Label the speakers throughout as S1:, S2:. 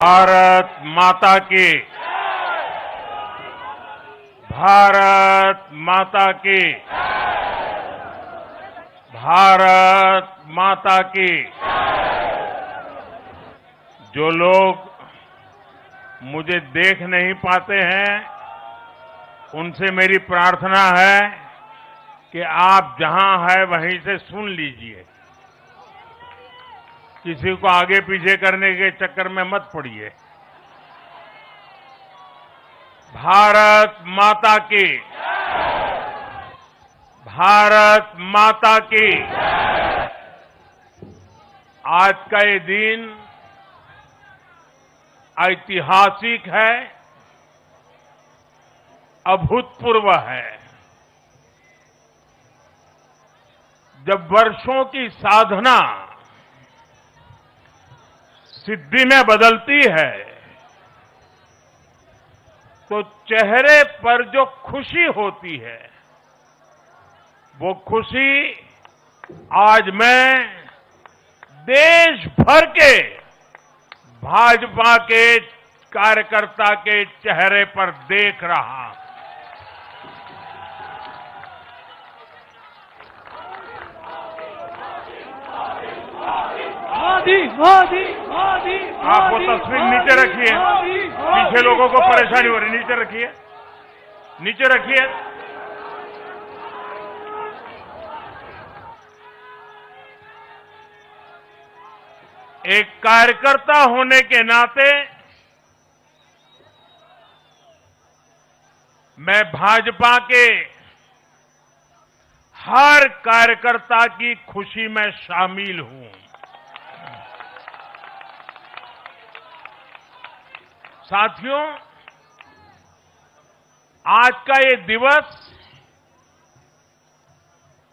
S1: भारत माता की, भारत माता की, भारत माता की। जो लोग मुझे देख नहीं पाते हैं, उनसे मेरी प्रार्थना है कि आप जहां हैं वहीं से सुन लीजिए। किसी को आगे पीछे करने के चक्कर में मत पड़िए। भारत माता की, भारत माता की। आज का ये दिन ऐतिहासिक है, अभूतपूर्व है। जब वर्षों की साधना सिद्धि में बदलती है, तो चेहरे पर जो खुशी होती है, वो खुशी आज मैं देश भर के भाजपा के कार्यकर्ता के चेहरे पर देख रहा हूं।
S2: मोदी मोदी मोदी।
S1: आप वो तस्वीर नीचे रखिए, पीछे लोगों को परेशानी हो रही, नीचे रखिए, नीचे रखिए। एक कार्यकर्ता होने के नाते मैं भाजपा के हर कार्यकर्ता की खुशी में शामिल हूं। साथियों, आज का ये दिवस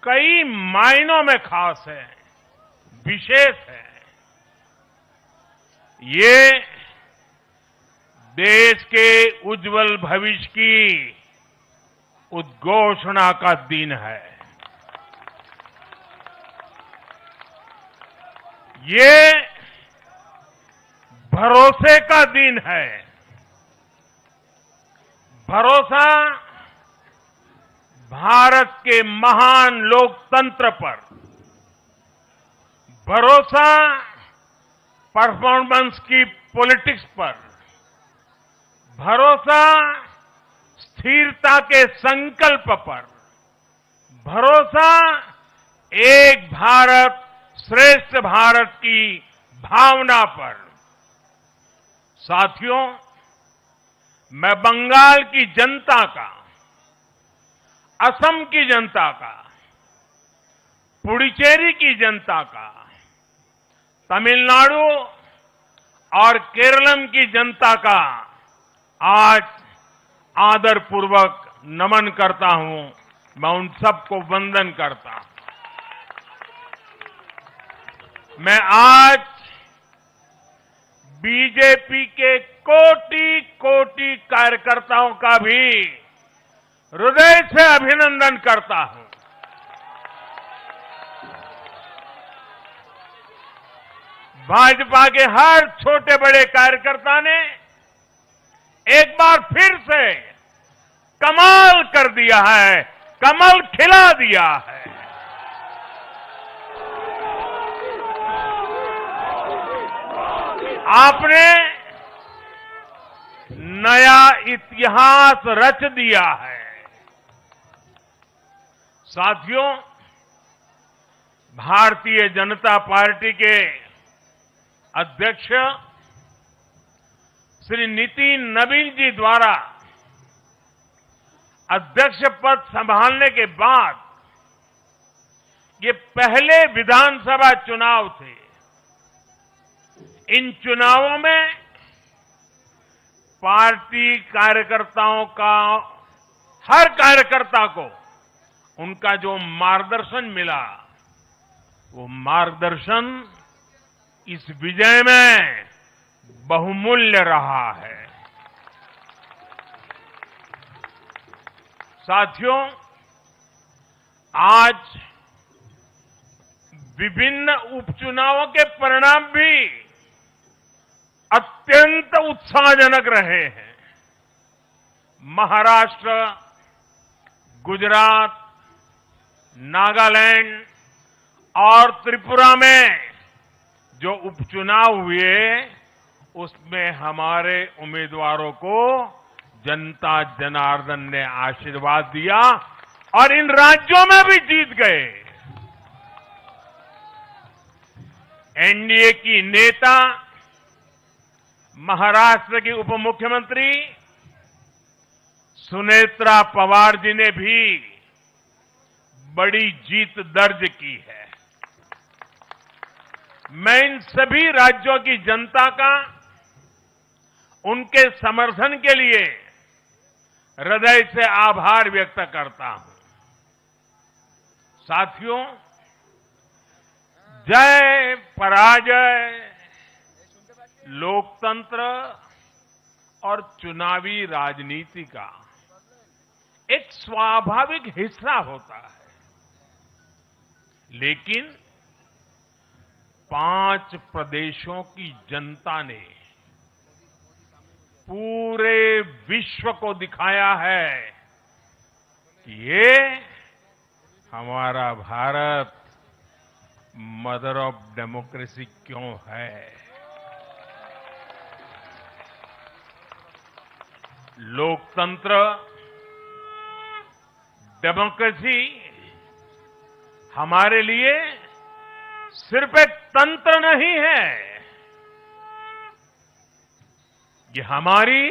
S1: कई मायनों में खास है, विशेष है। ये देश के उज्जवल भविष्य की उद्घोषणा का दिन है। ये भरोसे का दिन है। भरोसा भारत के महान लोकतंत्र पर, भरोसा परफॉर्मेंस की पॉलिटिक्स पर, भरोसा स्थिरता के संकल्प पर, भरोसा एक भारत श्रेष्ठ भारत की भावना पर। साथियों, मैं बंगाल की जनता का, असम की जनता का, पुडुचेरी की जनता का, तमिलनाडु और केरलम की जनता का आज आदरपूर्वक नमन करता हूं। मैं उन सबको वंदन करता हूं। मैं आज बीजेपी के कोटि कोटि कार्यकर्ताओं का भी हृदय से अभिनंदन करता हूं। भाजपा के हर छोटे बड़े कार्यकर्ता ने एक बार फिर से कमाल कर दिया है, कमल खिला दिया है। आपने नया इतिहास रच दिया है। साथियों, भारतीय जनता पार्टी के अध्यक्ष श्री नितिन नवीन जी द्वारा अध्यक्ष पद संभालने के बाद ये पहले विधानसभा चुनाव थे। इन चुनावों में पार्टी कार्यकर्ताओं का, हर कार्यकर्ता को उनका जो मार्गदर्शन मिला, वो मार्गदर्शन इस विजय में बहुमूल्य रहा है। साथियों, आज विभिन्न उपचुनावों के परिणाम भी अत्यंत उत्साहजनक रहे हैं। महाराष्ट्र, गुजरात, नागालैंड और त्रिपुरा में जो उपचुनाव हुए उसमें हमारे उम्मीदवारों को जनता जनार्दन ने आशीर्वाद दिया और इन राज्यों में भी जीत गए। एनडीए की नेता महाराष्ट्र की उप मुख्यमंत्री सुनेत्रा पवार जी ने भी बड़ी जीत दर्ज की है। मैं इन सभी राज्यों की जनता का उनके समर्थन के लिए हृदय से आभार व्यक्त करता हूं। साथियों, जय पराजय लोकतंत्र और चुनावी राजनीति का एक स्वाभाविक हिस्सा होता है, लेकिन 5 प्रदेशों की जनता ने पूरे विश्व को दिखाया है कि ये हमारा भारत मदर ऑफ डेमोक्रेसी क्यों है। लोकतंत्र, डेमोक्रेसी हमारे लिए सिर्फ एक तंत्र नहीं है, ये हमारी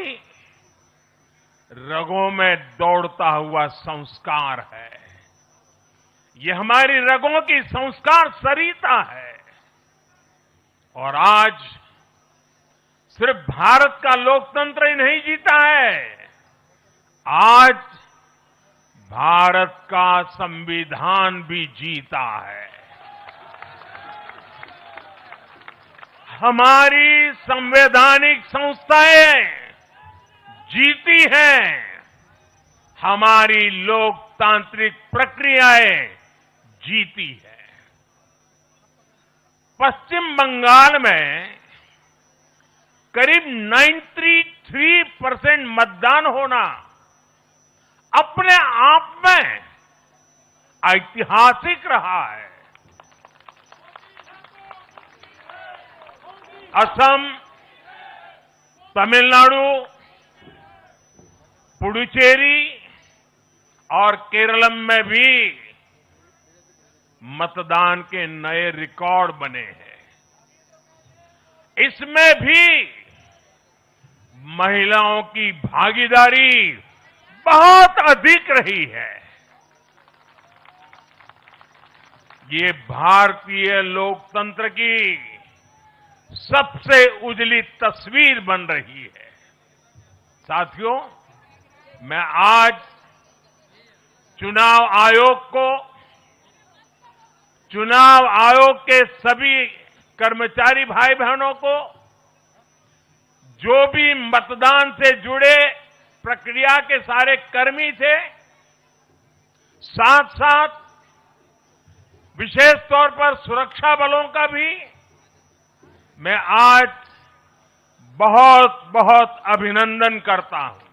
S1: रगों में दौड़ता हुआ संस्कार है। ये हमारी रगों की संस्कार सरिता है। और आज सिर्फ भारत का लोकतंत्र ही नहीं जीता है, आज भारत का संविधान भी जीता है। हमारी संवैधानिक संस्थाएं जीती हैं, हमारी लोकतांत्रिक प्रक्रियाएं जीती है। पश्चिम बंगाल में करीब 93% मतदान होना अपने आप में ऐतिहासिक रहा है। असम, तमिलनाडु, पुडुचेरी और केरलम में भी मतदान के नए रिकॉर्ड बने हैं। इसमें भी महिलाओं की भागीदारी बहुत अधिक रही है। ये भारतीय लोकतंत्र की सबसे उजली तस्वीर बन रही है। साथियों, मैं आज चुनाव आयोग के सभी कर्मचारी भाई बहनों को, जो भी मतदान से जुड़े प्रक्रिया के सारे कर्मी थे, साथ साथ विशेष तौर पर सुरक्षा बलों का भी मैं आज बहुत बहुत अभिनंदन करता हूं।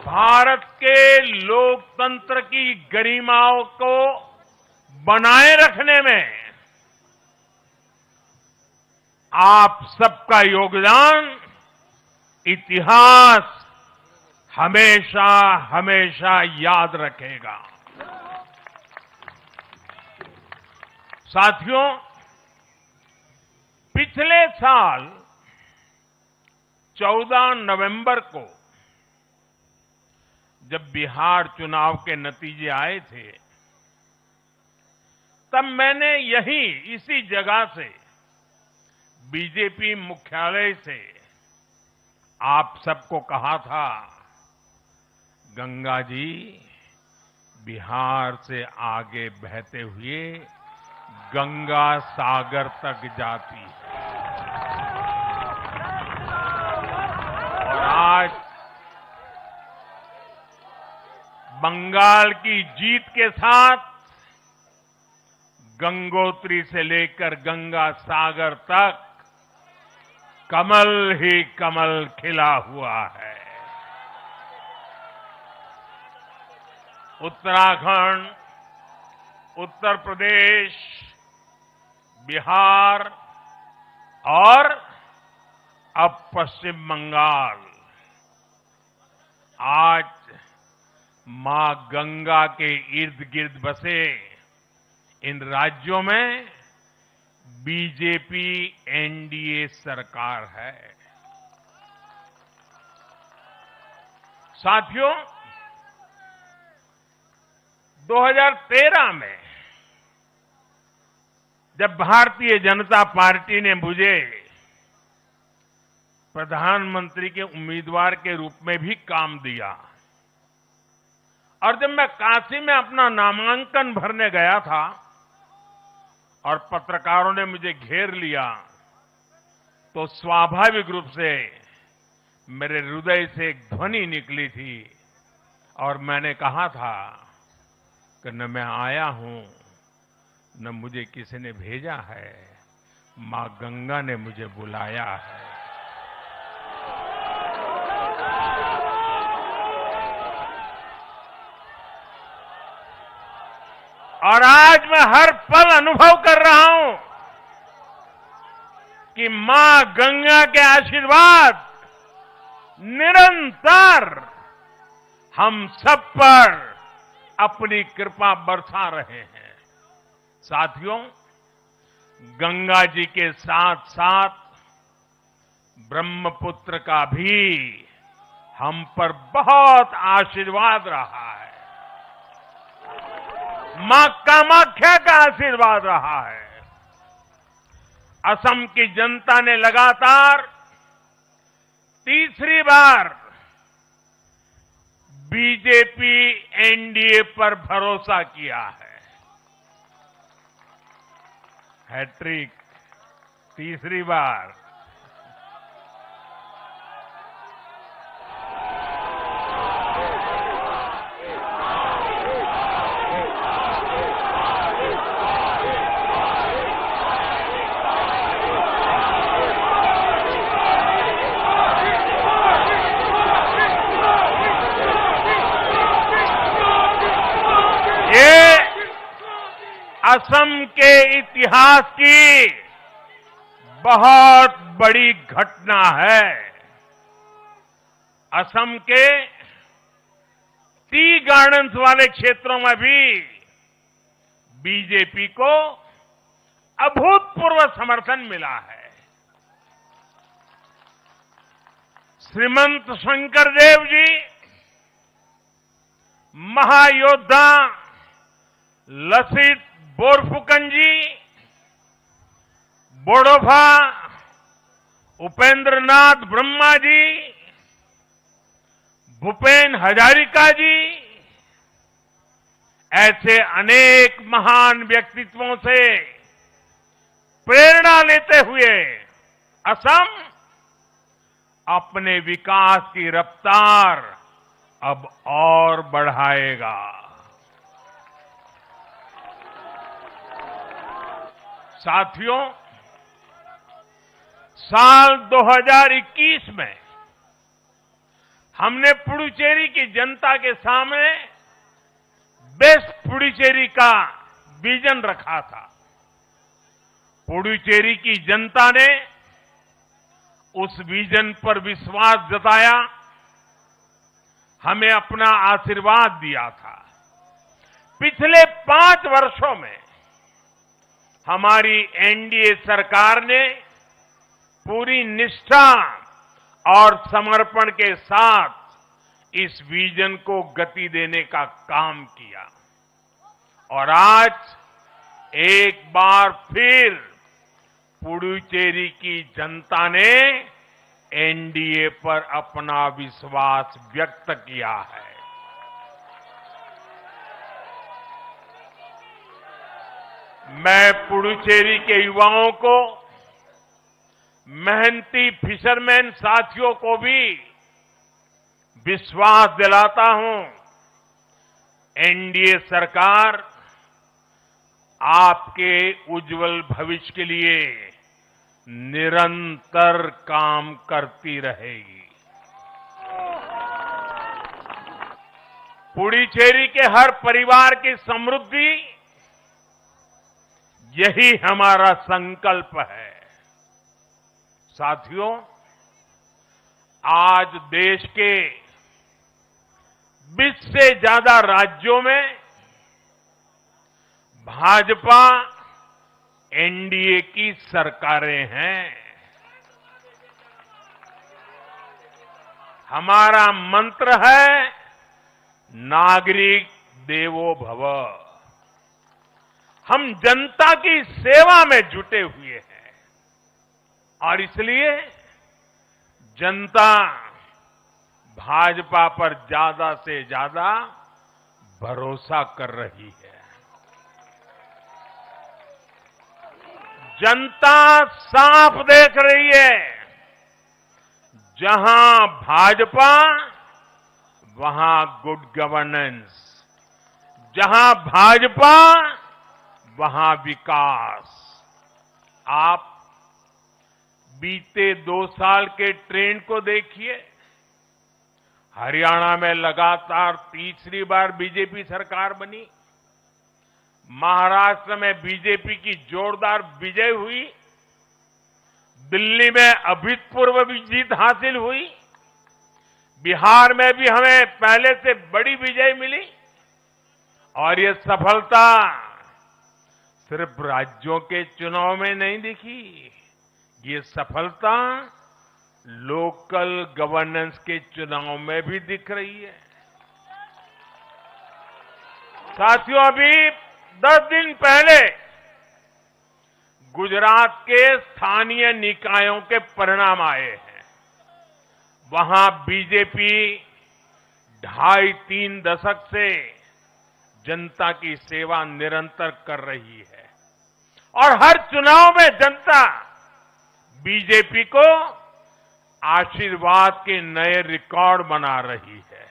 S1: भारत के लोकतंत्र की गरिमाओं को बनाए रखने में आप सबका योगदान इतिहास हमेशा हमेशा याद रखेगा। साथियों, पिछले साल 14 नवंबर को जब बिहार चुनाव के नतीजे आए थे, तब मैंने इसी जगह से बीजेपी मुख्यालय से आप सबको कहा था, गंगा जी बिहार से आगे बहते हुए गंगा सागर तक जाती है। और आज बंगाल की जीत के साथ गंगोत्री से लेकर गंगा सागर तक कमल ही कमल खिला हुआ है। उत्तराखंड, उत्तर प्रदेश, बिहार और अब पश्चिम बंगाल आज मां गंगा के इर्द गिर्द बसे इन राज्यों में बीजेपी एनडीए सरकार है। साथियों, 2013 में जब भारतीय जनता पार्टी ने मुझे प्रधानमंत्री के उम्मीदवार के रूप में भी काम दिया और जब मैं काशी में अपना नामांकन भरने गया था और पत्रकारों ने मुझे घेर लिया तो स्वाभाविक रूप से मेरे हृदय से एक ध्वनि निकली थी और मैंने कहा था कि न मैं आया हूं न मुझे किसी ने भेजा है, मां गंगा ने मुझे बुलाया है। और आज मैं हर पल अनुभव कर रहा हूं कि मां गंगा के आशीर्वाद निरंतर हम सब पर अपनी कृपा बरसा रहे हैं। साथियों, गंगा जी के साथ साथ ब्रह्मपुत्र का भी हम पर बहुत आशीर्वाद रहा है। मां कामाख्या का आशीर्वाद रहा है। असम की जनता ने लगातार तीसरी बार बीजेपी एनडीए पर भरोसा किया है। हैट्रिक, तीसरी बार। असम के इतिहास की बहुत बड़ी घटना है। असम के टी गार्डन्स वाले क्षेत्रों में भी बीजेपी को अभूतपूर्व समर्थन मिला है। श्रीमंत शंकरदेव जी, महायोद्धा लसित बोरफुकन जी, बोडोफा उपेंद्रनाथ ब्रह्मा जी, भूपेन हजारिका जी, ऐसे अनेक महान व्यक्तित्वों से प्रेरणा लेते हुए असम अपने विकास की रफ्तार अब और बढ़ाएगा। साथियों, साल 2021 में हमने पुडुचेरी की जनता के सामने बेस्ट पुडुचेरी का विजन रखा था। पुडुचेरी की जनता ने उस विजन पर विश्वास जताया, हमें अपना आशीर्वाद दिया था। पिछले 5 वर्षों में हमारी एनडीए सरकार ने पूरी निष्ठा और समर्पण के साथ इस विजन को गति देने का काम किया और आज एक बार फिर पुडुचेरी की जनता ने एनडीए पर अपना विश्वास व्यक्त किया है। मैं पुडुचेरी के युवाओं को, मेहनती फिशरमैन साथियों को भी विश्वास दिलाता हूं, एनडीए सरकार आपके उज्जवल भविष्य के लिए निरंतर काम करती रहेगी। पुडुचेरी के हर परिवार की समृद्धि, यही हमारा संकल्प है। साथियों, आज देश के 20 से ज्यादा राज्यों में भाजपा एनडीए की सरकारें हैं। हमारा मंत्र है नागरिक देवो भव। हम जनता की सेवा में जुटे हुए हैं और इसलिए जनता भाजपा पर ज्यादा से ज्यादा भरोसा कर रही है। जनता साफ देख रही है, जहां भाजपा वहां गुड गवर्नेंस, जहां भाजपा वहां विकास। आप बीते 2 साल के ट्रेंड को देखिए। हरियाणा में लगातार तीसरी बार बीजेपी सरकार बनी। महाराष्ट्र में बीजेपी की जोरदार विजय हुई। दिल्ली में अभूतपूर्व जीत हासिल हुई। बिहार में भी हमें पहले से बड़ी विजय मिली। और ये सफलता सिर्फ राज्यों के चुनाव में नहीं दिखी, ये सफलता लोकल गवर्नेंस के चुनाव में भी दिख रही है। साथियों, अभी 10 दिन पहले गुजरात के स्थानीय निकायों के परिणाम आए हैं। वहां बीजेपी 2.5-3 दशक से जनता की सेवा निरंतर कर रही है और हर चुनाव में जनता बीजेपी को आशीर्वाद के नए रिकॉर्ड बना रही है।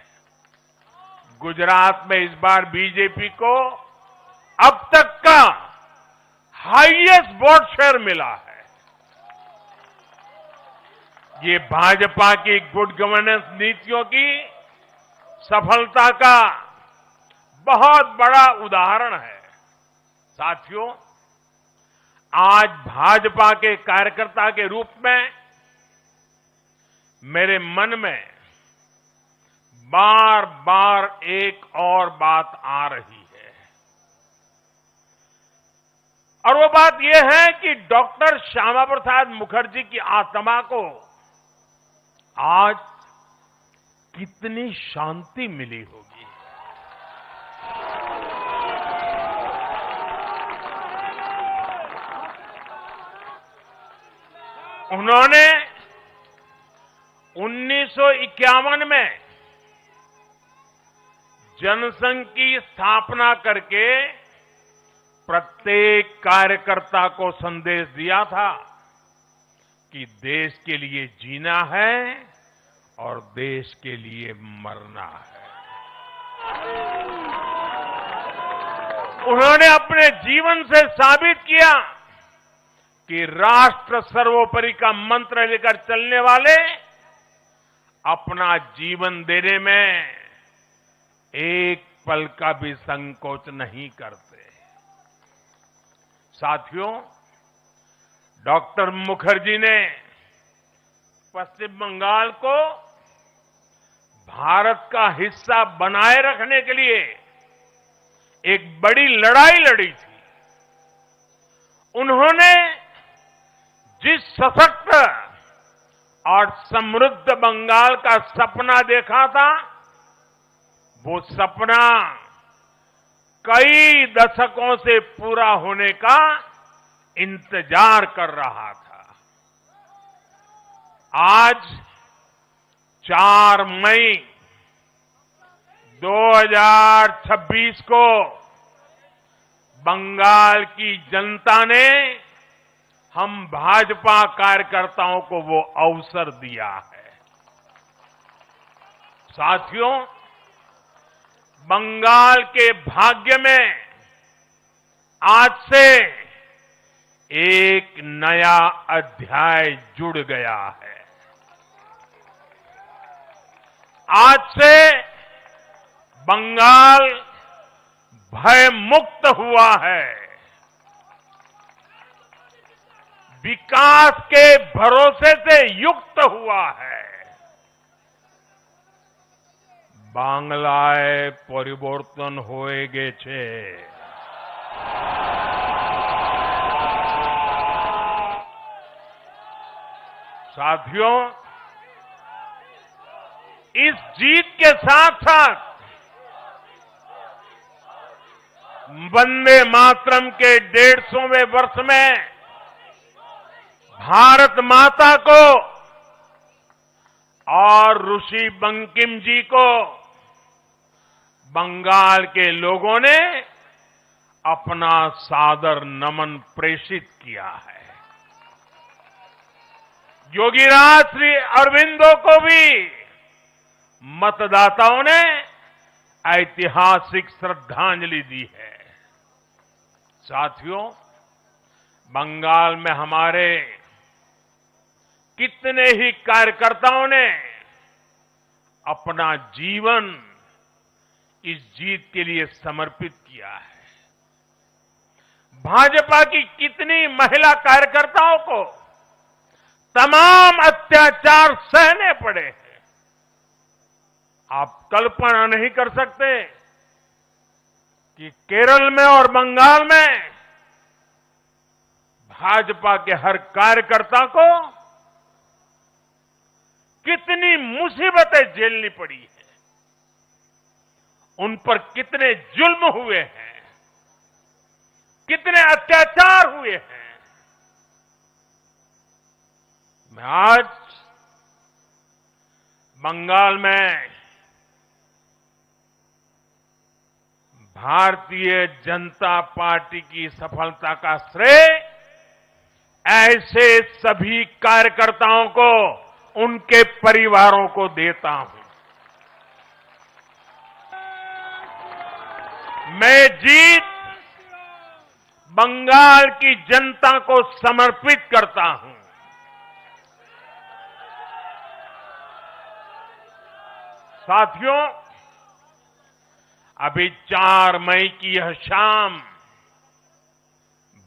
S1: गुजरात में इस बार बीजेपी को अब तक का हाईएस्ट वोट शेयर मिला है। ये भाजपा की गुड गवर्नेंस नीतियों की सफलता का बहुत बड़ा उदाहरण है। साथियों, आज भाजपा के कार्यकर्ता के रूप में मेरे मन में बार बार एक और बात आ रही है और वो बात यह है कि डॉक्टर श्यामा प्रसाद मुखर्जी की आत्मा को आज कितनी शांति मिली होगी। उन्होंने 1951 में जनसंघ की स्थापना करके प्रत्येक कार्यकर्ता को संदेश दिया था कि देश के लिए जीना है और देश के लिए मरना है। उन्होंने अपने जीवन से साबित किया कि राष्ट्र सर्वोपरि का मंत्र लेकर चलने वाले अपना जीवन देने में एक पल का भी संकोच नहीं करते। साथियों, डॉक्टर मुखर्जी ने पश्चिम बंगाल को भारत का हिस्सा बनाए रखने के लिए एक बड़ी लड़ाई लड़ी थी। उन्होंने जिस सशक्त और समृद्ध बंगाल का सपना देखा था, वो सपना कई दशकों से पूरा होने का इंतजार कर रहा था। आज 4 मई 2026 को बंगाल की जनता ने हम भाजपा कार्यकर्ताओं को वो अवसर दिया है। साथियों, बंगाल के भाग्य में आज से एक नया अध्याय जुड़ गया है। आज से बंगाल भय मुक्त हुआ है। विकास के भरोसे से युक्त हुआ है। बांग्लाए परिवर्तन होए गेछे। साथियों, इस जीत के साथ साथ वंदे मातरम के 150वें वर्ष में भारत माता को और ऋषि बंकिम जी को बंगाल के लोगों ने अपना सादर नमन प्रेषित किया है। योगीराज श्री अरविंदो को भी मतदाताओं ने ऐतिहासिक श्रद्धांजलि दी है। साथियों, बंगाल में हमारे कितने ही कार्यकर्ताओं ने अपना जीवन इस जीत के लिए समर्पित किया है। भाजपा की कितनी महिला कार्यकर्ताओं को तमाम अत्याचार सहने पड़े हैं। आप कल्पना नहीं कर सकते कि केरल में और बंगाल में भाजपा के हर कार्यकर्ता को कितनी मुसीबतें झेलनी पड़ी है, उन पर कितने जुल्म हुए हैं, कितने अत्याचार हुए हैं। मैं आज बंगाल में भारतीय जनता पार्टी की सफलता का श्रेय ऐसे सभी कार्यकर्ताओं को, उनके परिवारों को देता हूं। मैं जीत बंगाल की जनता को समर्पित करता हूं। साथियों, अभी 4 मई की यह शाम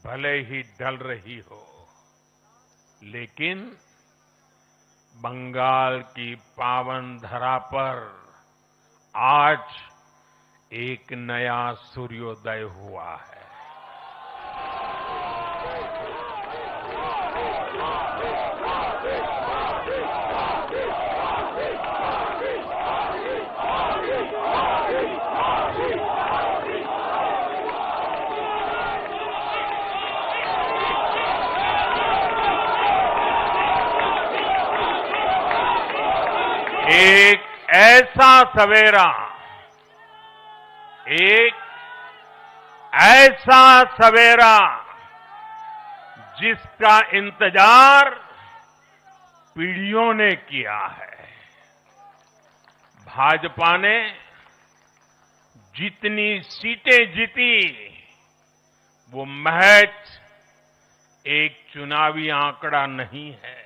S1: भले ही ढल रही हो, लेकिन बंगाल की पावन धरा पर आज एक नया सूर्योदय हुआ है। एक ऐसा सवेरा, एक ऐसा सवेरा जिसका इंतजार पीढ़ियों ने किया है। भाजपा ने जितनी सीटें जीती वो महज एक चुनावी आंकड़ा नहीं है।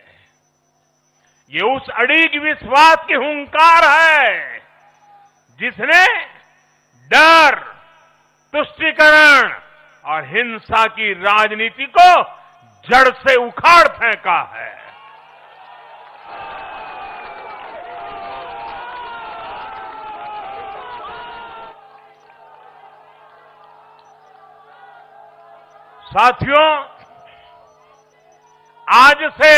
S1: ये उस अड़िग विश्वास की हुंकार है जिसने डर, तुष्टीकरण और हिंसा की राजनीति को जड़ से उखाड़ फेंका है। साथियों, आज से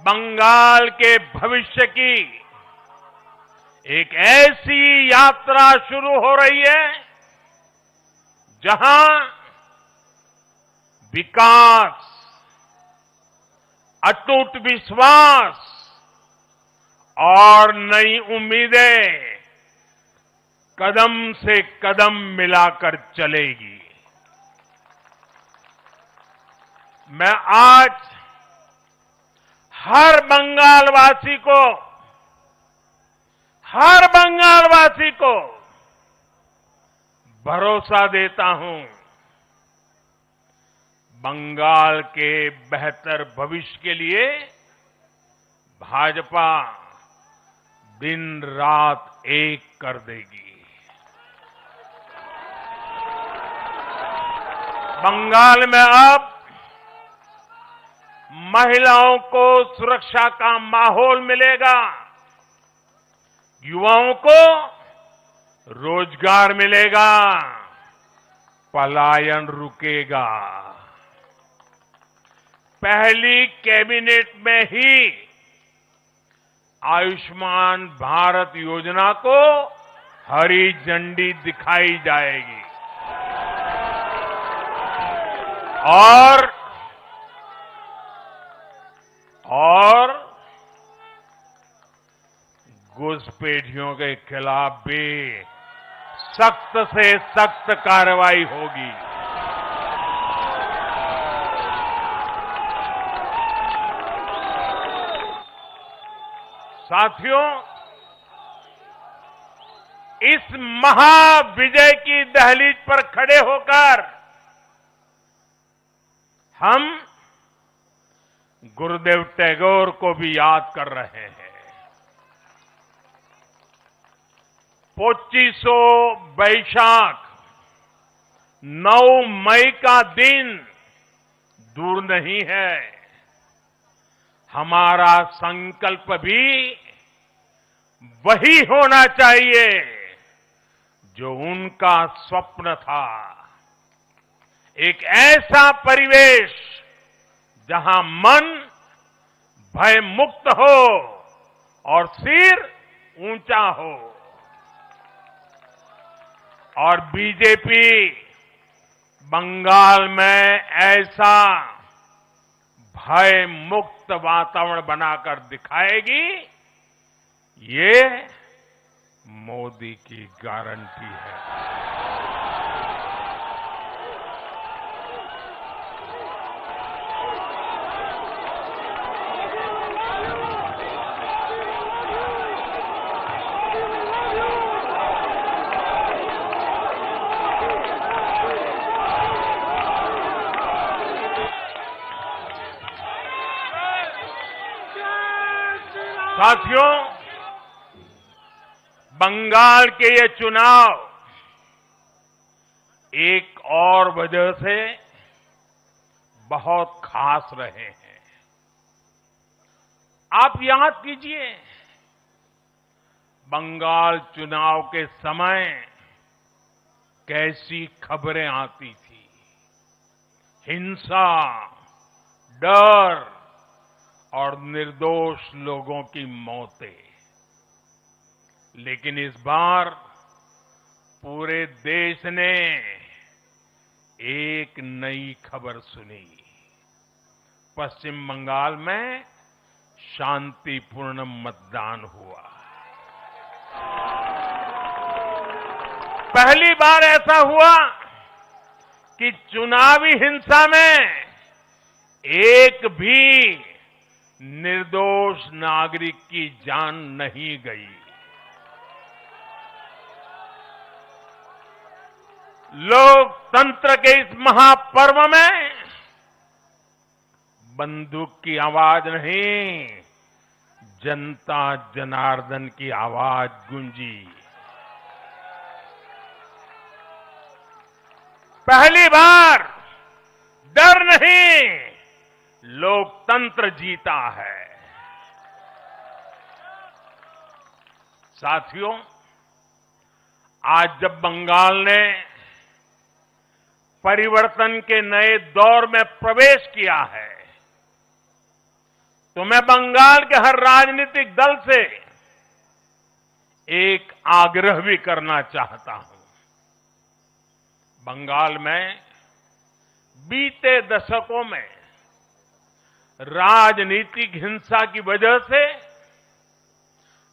S1: बंगाल के भविष्य की एक ऐसी यात्रा शुरू हो रही है जहां विकास, अटूट विश्वास और नई उम्मीदें कदम से कदम मिलाकर चलेगी। मैं आज हर बंगालवासी को भरोसा देता हूं, बंगाल के बेहतर भविष्य के लिए भाजपा दिन रात एक कर देगी। बंगाल में अब महिलाओं को सुरक्षा का माहौल मिलेगा, युवाओं को रोजगार मिलेगा, पलायन रुकेगा। पहली कैबिनेट में ही आयुष्मान भारत योजना को हरी झंडी दिखाई जाएगी और घुसपैठियों के खिलाफ भी सख्त से सख्त कार्रवाई होगी। साथियों, इस महाविजय की दहलीज पर खड़े होकर हम गुरुदेव टैगोर को भी याद कर रहे हैं। 25 बैशाख 9 मई का दिन दूर नहीं है। हमारा संकल्प भी वही होना चाहिए जो उनका स्वप्न था। एक ऐसा परिवेश जहां मन भय मुक्त हो और सिर ऊंचा हो। और बीजेपी बंगाल में ऐसा भय मुक्त वातावरण बनाकर दिखाएगी, ये मोदी की गारंटी है। साथियों, बंगाल के ये चुनाव एक और वजह से बहुत खास रहे हैं। आप याद कीजिए, बंगाल चुनाव के समय कैसी खबरें आती थी। हिंसा, डर और निर्दोष लोगों की मौतें। लेकिन इस बार पूरे देश ने एक नई खबर सुनी। पश्चिम बंगाल में शांतिपूर्ण मतदान हुआ। पहली बार ऐसा हुआ कि चुनावी हिंसा में एक भी निर्दोष नागरिक की जान नहीं गई। लोकतंत्र के इस महापर्व में बंदूक की आवाज नहीं, जनता जनार्दन की आवाज गूंजी। पहली बार डर नहीं, लोकतंत्र जीता है। साथियों, आज जब बंगाल ने परिवर्तन के नए दौर में प्रवेश किया है, तो मैं बंगाल के हर राजनीतिक दल से एक आग्रह भी करना चाहता हूं। बंगाल में बीते दशकों में राजनीतिक हिंसा की वजह से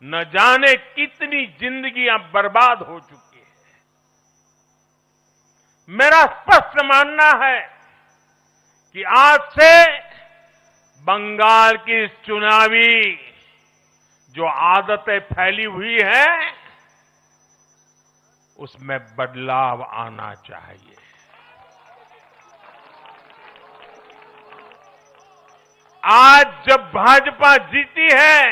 S1: न जाने कितनी जिंदगियां बर्बाद हो चुकी हैं। मेरा स्पष्ट मानना है कि आज से बंगाल की चुनावी जो आदतें फैली हुई है, उसमें बदलाव आना चाहिए। आज जब भाजपा जीती है,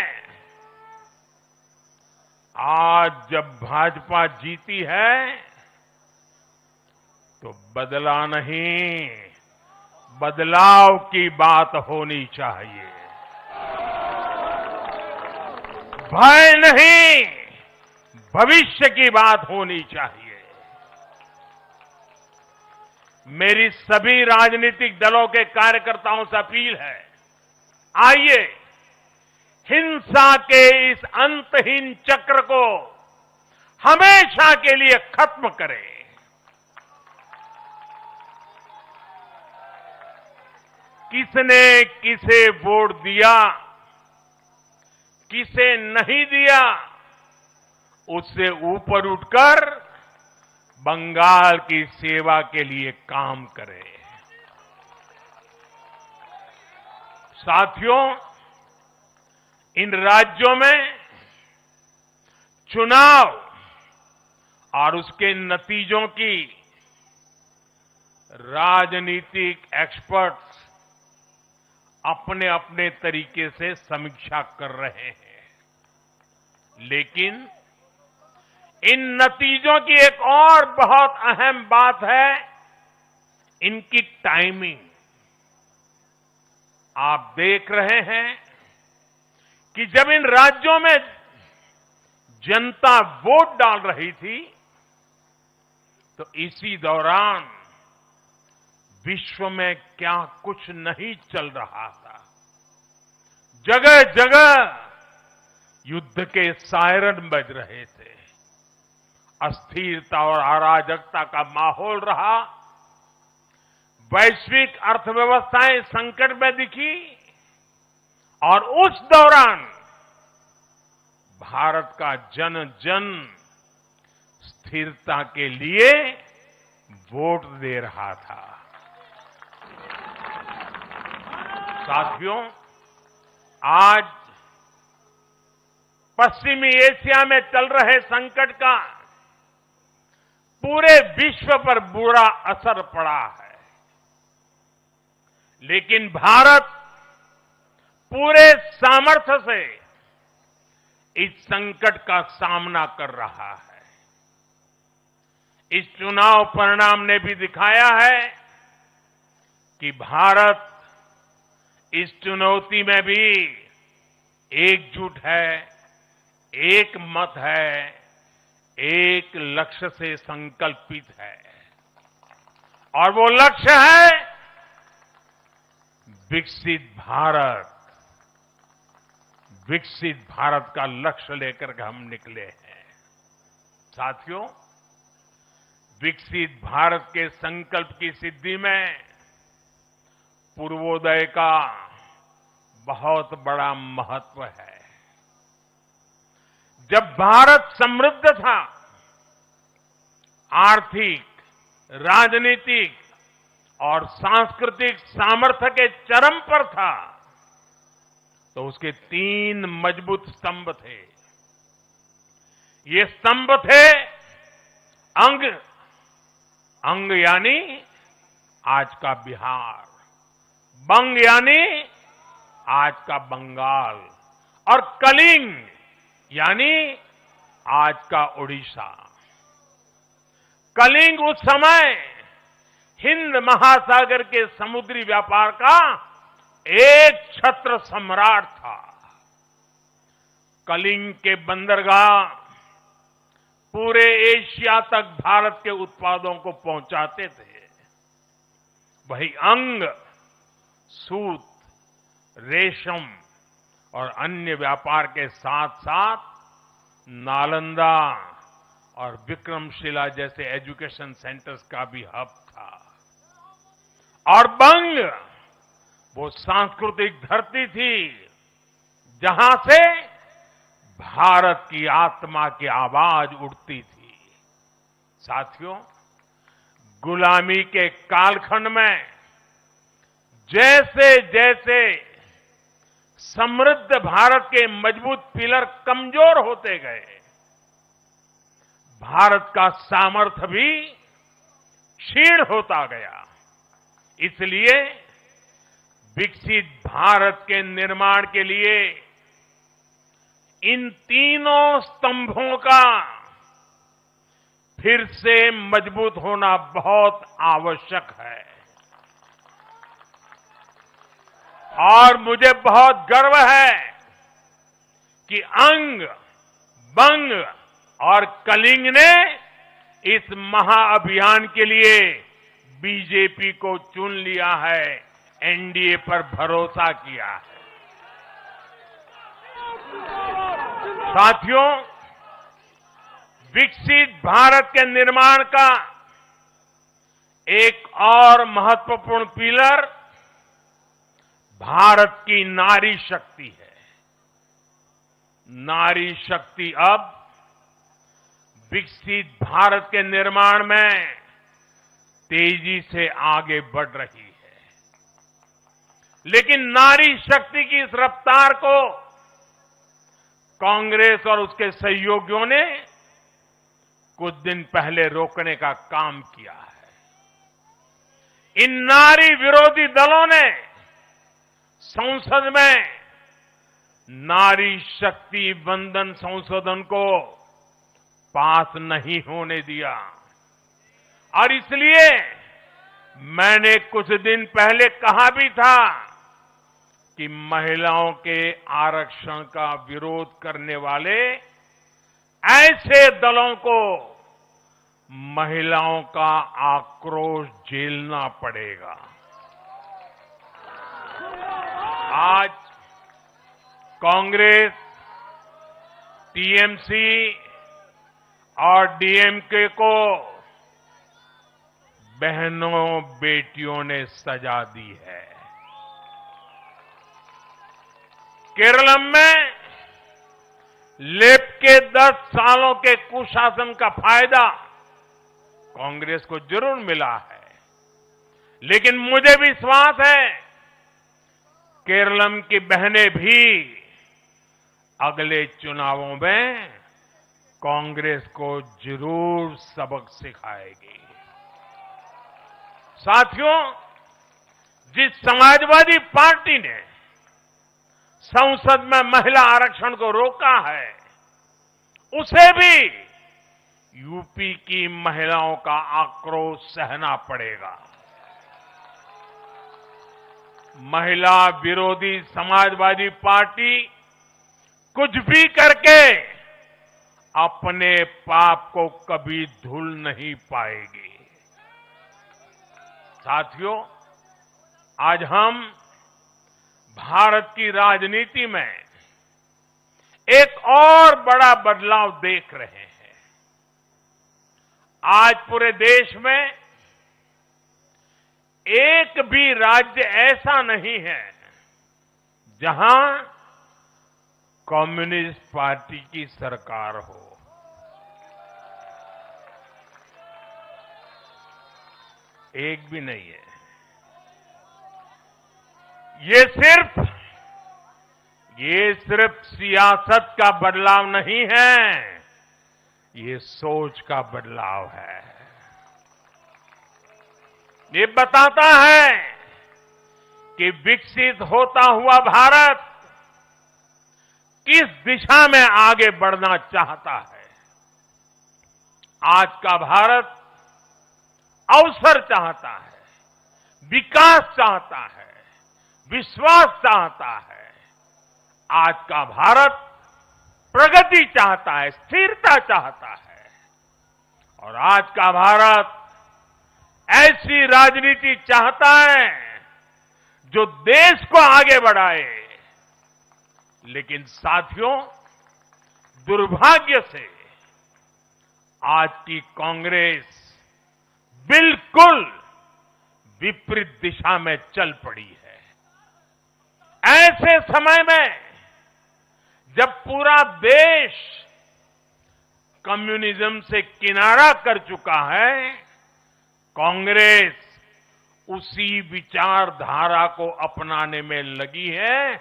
S1: आज जब भाजपा जीती है, तो बदला नहीं, बदलाव की बात होनी चाहिए। भय नहीं, भविष्य की बात होनी चाहिए। मेरी सभी राजनीतिक दलों के कार्यकर्ताओं से अपील है, आइए हिंसा के इस अंतहीन चक्र को हमेशा के लिए खत्म करें। किसने किसे वोट दिया, किसे नहीं दिया, उससे ऊपर उठकर बंगाल की सेवा के लिए काम करें। साथियों, इन राज्यों में चुनाव और उसके नतीजों की राजनीतिक एक्सपर्ट्स अपने अपने तरीके से समीक्षा कर रहे हैं, लेकिन इन नतीजों की एक और बहुत अहम बात है, इनकी टाइमिंग। आप देख रहे हैं कि जब इन राज्यों में जनता वोट डाल रही थी, तो इसी दौरान विश्व में क्या कुछ नहीं चल रहा था। जगह जगह युद्ध के सायरन बज रहे थे, अस्थिरता और अराजकता का माहौल रहा, वैश्विक अर्थव्यवस्थाएं संकट में दिखी, और उस दौरान भारत का जन जन स्थिरता के लिए वोट दे रहा था। साथियों, आज पश्चिमी एशिया में चल रहे संकट का पूरे विश्व पर बुरा असर पड़ा है, लेकिन भारत पूरे सामर्थ्य से इस संकट का सामना कर रहा है। इस चुनाव परिणाम ने भी दिखाया है कि भारत इस चुनौती में भी एकजुट है, एक मत है, एक लक्ष्य से संकल्पित है, और वो लक्ष्य है विकसित भारत। विकसित भारत का लक्ष्य लेकर के हम निकले हैं। साथियों, विकसित भारत के संकल्प की सिद्धि में पूर्वोदय का बहुत बड़ा महत्व है। जब भारत समृद्ध था, आर्थिक, राजनीतिक और सांस्कृतिक सामर्थ्य के चरम पर था, तो उसके 3 मजबूत स्तंभ थे। ये स्तंभ थे अंग, अंग यानी आज का बिहार, बंग यानी आज का बंगाल, और कलिंग यानी आज का उड़ीसा। कलिंग उस समय हिंद महासागर के समुद्री व्यापार का एक छत्र सम्राट था। कलिंग के बंदरगाह पूरे एशिया तक भारत के उत्पादों को पहुंचाते थे। वही अंग सूत, रेशम और अन्य व्यापार के साथ साथ नालंदा और विक्रमशिला जैसे एजुकेशन सेंटर्स का भी हब था। और बंग वो सांस्कृतिक धरती थी जहां से भारत की आत्मा की आवाज उठती थी। साथियों, गुलामी के कालखंड में जैसे जैसे समृद्ध भारत के मजबूत पिलर कमजोर होते गए, भारत का सामर्थ्य भी क्षीण होता गया। इसलिए विकसित भारत के निर्माण के लिए इन तीनों स्तंभों का फिर से मजबूत होना बहुत आवश्यक है। और मुझे बहुत गर्व है कि अंग, बंग और कलिंग ने इस महाअभियान के लिए बीजेपी को चुन लिया है, एनडीए पर भरोसा किया है। साथियों, विकसित भारत के निर्माण का एक और महत्वपूर्ण पिलर भारत की नारी शक्ति है। नारी शक्ति अब विकसित भारत के निर्माण में तेजी से आगे बढ़ रही है। लेकिन नारी शक्ति की इस रफ्तार को कांग्रेस और उसके सहयोगियों ने कुछ दिन पहले रोकने का काम किया है। इन नारी विरोधी दलों ने संसद में नारी शक्ति वंदन संशोधन को पास नहीं होने दिया और इसलिए मैंने कुछ दिन पहले कहा भी था कि महिलाओं के आरक्षण का विरोध करने वाले ऐसे दलों को महिलाओं का आक्रोश झेलना पड़ेगा। आज कांग्रेस, टीएमसी और डीएमके को बहनों बेटियों ने सजा दी है। केरलम में लेफ्ट के 10 सालों के कुशासन का फायदा कांग्रेस को जरूर मिला है, लेकिन मुझे विश्वास है केरलम की बहनें भी अगले चुनावों में कांग्रेस को जरूर सबक सिखाएगी। साथियों, जिस समाजवादी पार्टी ने संसद में महिला आरक्षण को रोका है, उसे भी यूपी की महिलाओं का आक्रोश सहना पड़ेगा। महिला विरोधी समाजवादी पार्टी कुछ भी करके अपने पाप को कभी धुल नहीं पाएगी। साथियों, आज हम भारत की राजनीति में एक और बड़ा बदलाव देख रहे हैं। आज पूरे देश में एक भी राज्य ऐसा नहीं है जहां कम्युनिस्ट पार्टी की सरकार हो। एक भी नहीं है। ये सिर्फ सियासत का बदलाव नहीं है, ये सोच का बदलाव है। ये बताता है कि विकसित होता हुआ भारत किस दिशा में आगे बढ़ना चाहता है। आज का भारत अवसर चाहता है, विकास चाहता है, विश्वास चाहता है। आज का भारत प्रगति चाहता है, स्थिरता चाहता है और आज का भारत ऐसी राजनीति चाहता है जो देश को आगे बढ़ाए। लेकिन साथियों, दुर्भाग्य से आज की कांग्रेस बिल्कुल विपरीत दिशा में चल पड़ी है। ऐसे समय में जब पूरा देश कम्युनिज्म से किनारा कर चुका है, कांग्रेस उसी विचारधारा को अपनाने में लगी है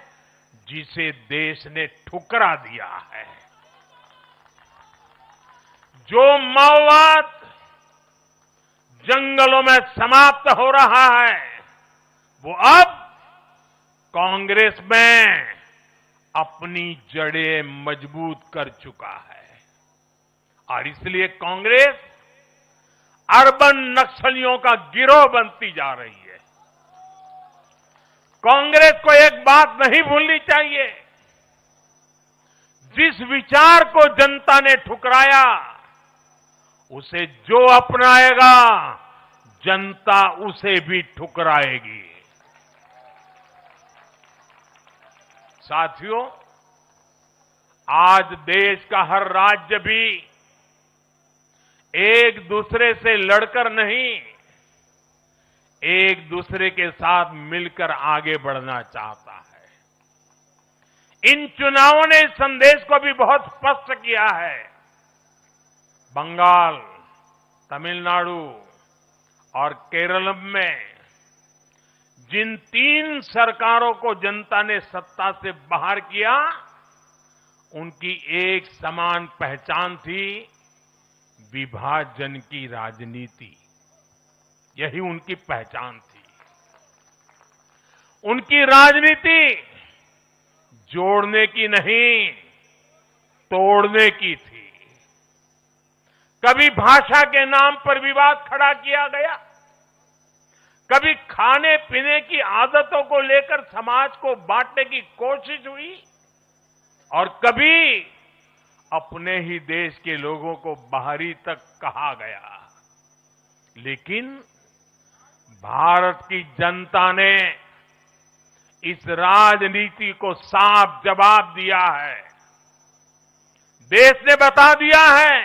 S1: जिसे देश ने ठुकरा दिया है। जो माओवाद जंगलों में समाप्त हो रहा है वो अब कांग्रेस में अपनी जड़ें मजबूत कर चुका है और इसलिए कांग्रेस अर्बन नक्सलियों का गिरोह बनती जा रही है। कांग्रेस को एक बात नहीं भूलनी चाहिए, जिस विचार को जनता ने ठुकराया उसे जो अपनाएगा जनता उसे भी ठुकराएगी। साथियों, आज देश का हर राज्य भी एक दूसरे से लड़कर नहीं, एक दूसरे के साथ मिलकर आगे बढ़ना चाहता है। इन चुनावों ने इस संदेश को भी बहुत स्पष्ट किया है। बंगाल, तमिलनाडु और केरल में जिन 3 सरकारों को जनता ने सत्ता से बाहर किया, उनकी एक समान पहचान थी, विभाजन की राजनीति। यही उनकी पहचान थी। उनकी राजनीति जोड़ने की नहीं, तोड़ने की थी। कभी भाषा के नाम पर विवाद खड़ा किया गया, कभी खाने पीने की आदतों को लेकर समाज को बांटने की कोशिश हुई और कभी अपने ही देश के लोगों को बाहरी तक कहा गया। लेकिन भारत की जनता ने इस राजनीति को साफ जवाब दिया है। देश ने बता दिया है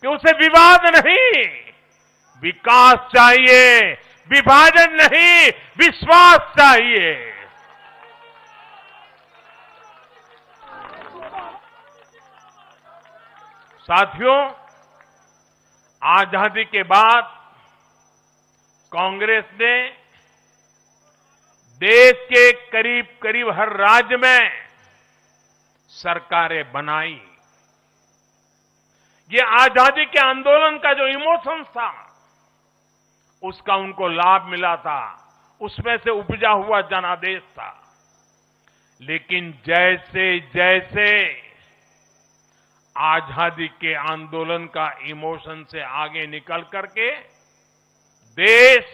S1: कि उसे विवाद नहीं, विकास चाहिए, विभाजन नहीं, विश्वास चाहिए। साथियों, आजादी के बाद कांग्रेस ने देश के करीब करीब हर राज्य में सरकारें बनाई। ये आजादी के आंदोलन का जो इमोशन था, उसका उनको लाभ मिला था, उसमें से उपजा हुआ जनादेश था। लेकिन जैसे जैसे आजादी के आंदोलन का इमोशन से आगे निकल करके देश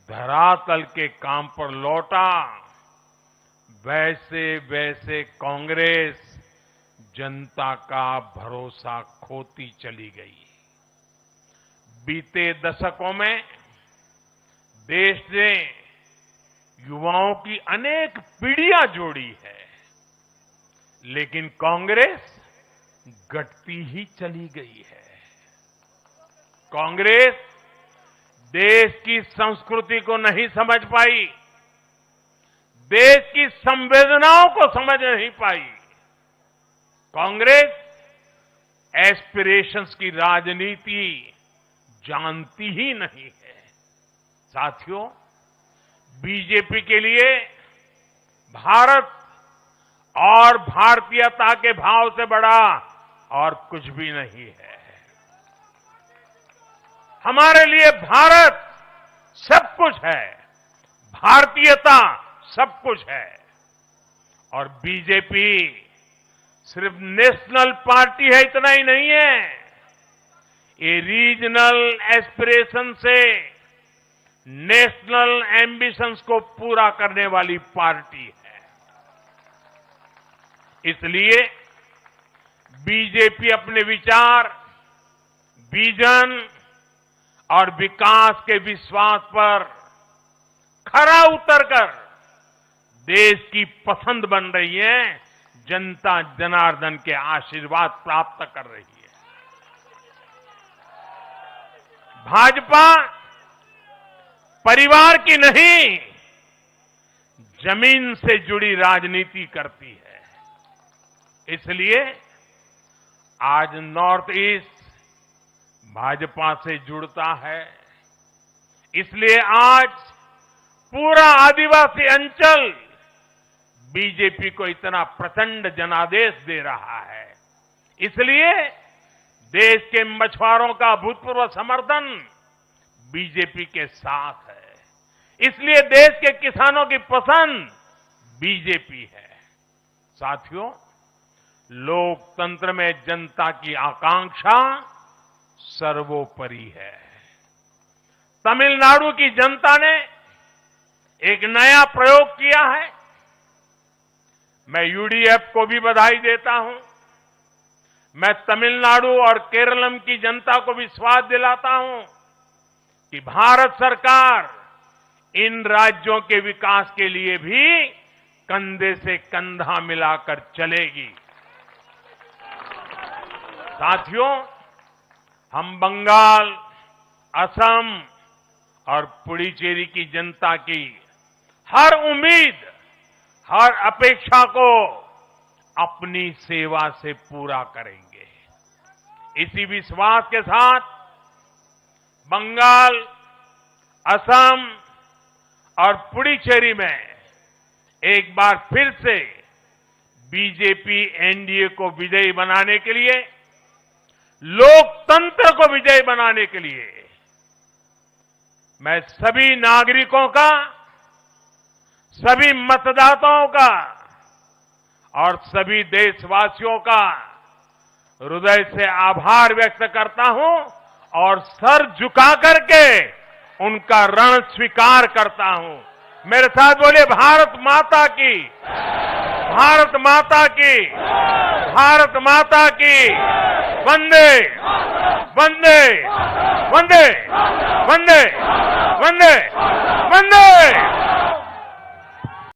S1: धरातल के काम पर लौटा, वैसे वैसे कांग्रेस जनता का भरोसा खोती चली गई। बीते दशकों में देश ने युवाओं की अनेक पीढ़ियां जोड़ी है, लेकिन कांग्रेस घटती ही चली गई है। कांग्रेस देश की संस्कृति को नहीं समझ पाई, देश की संवेदनाओं को समझ नहीं पाई। कांग्रेस एस्पिरेशंस की राजनीति जानती ही नहीं है। साथियों, बीजेपी के लिए भारत और भारतीयता के भाव से बड़ा और कुछ भी नहीं है। हमारे लिए भारत सब कुछ है, भारतीयता सब कुछ है। और बीजेपी सिर्फ नेशनल पार्टी है, इतना ही नहीं है, ये रीजनल एस्पिरेशन से नेशनल एम्बिशंस को पूरा करने वाली पार्टी है। इसलिए बीजेपी अपने विचार, विजन और विकास के विश्वास पर खरा उतरकर देश की पसंद बन रही है, जनता जनार्दन के आशीर्वाद प्राप्त कर रही है। भाजपा परिवार की नहीं, जमीन से जुड़ी राजनीति करती है। इसलिए आज नॉर्थ ईस्ट भाजपा से जुड़ता है। इसलिए आज पूरा आदिवासी अंचल बीजेपी को इतना प्रचंड जनादेश दे रहा है। इसलिए देश के मछुआरों का अभूतपूर्व समर्थन बीजेपी के साथ है। इसलिए देश के किसानों की पसंद बीजेपी है। साथियों, लोकतंत्र में जनता की आकांक्षा सर्वोपरि है। तमिलनाडु की जनता ने एक नया प्रयोग किया है। मैं यूडीएफ को भी बधाई देता हूं। मैं तमिलनाडु और केरलम की जनता को विश्वास दिलाता हूं कि भारत सरकार इन राज्यों के विकास के लिए भी कंधे से कंधा मिलाकर चलेगी। साथियों, हम बंगाल, असम और पुडुचेरी की जनता की हर उम्मीद, हर अपेक्षा को अपनी सेवा से पूरा करेंगे। इसी विश्वास के साथ बंगाल, असम और पुडुचेरी में एक बार फिर से बीजेपी एनडीए को विजयी बनाने के लिए, लोकतंत्र को विजयी बनाने के लिए मैं सभी नागरिकों का, सभी मतदाताओं का और सभी देशवासियों का हृदय से आभार व्यक्त करता हूं और सर झुका करके उनका रण स्वीकार करता हूं। मेरे साथ बोलिए, भारत माता की, भारत माता की, भारत माता की। वंदे वंदे वंदे वंदे वंदे वंदे।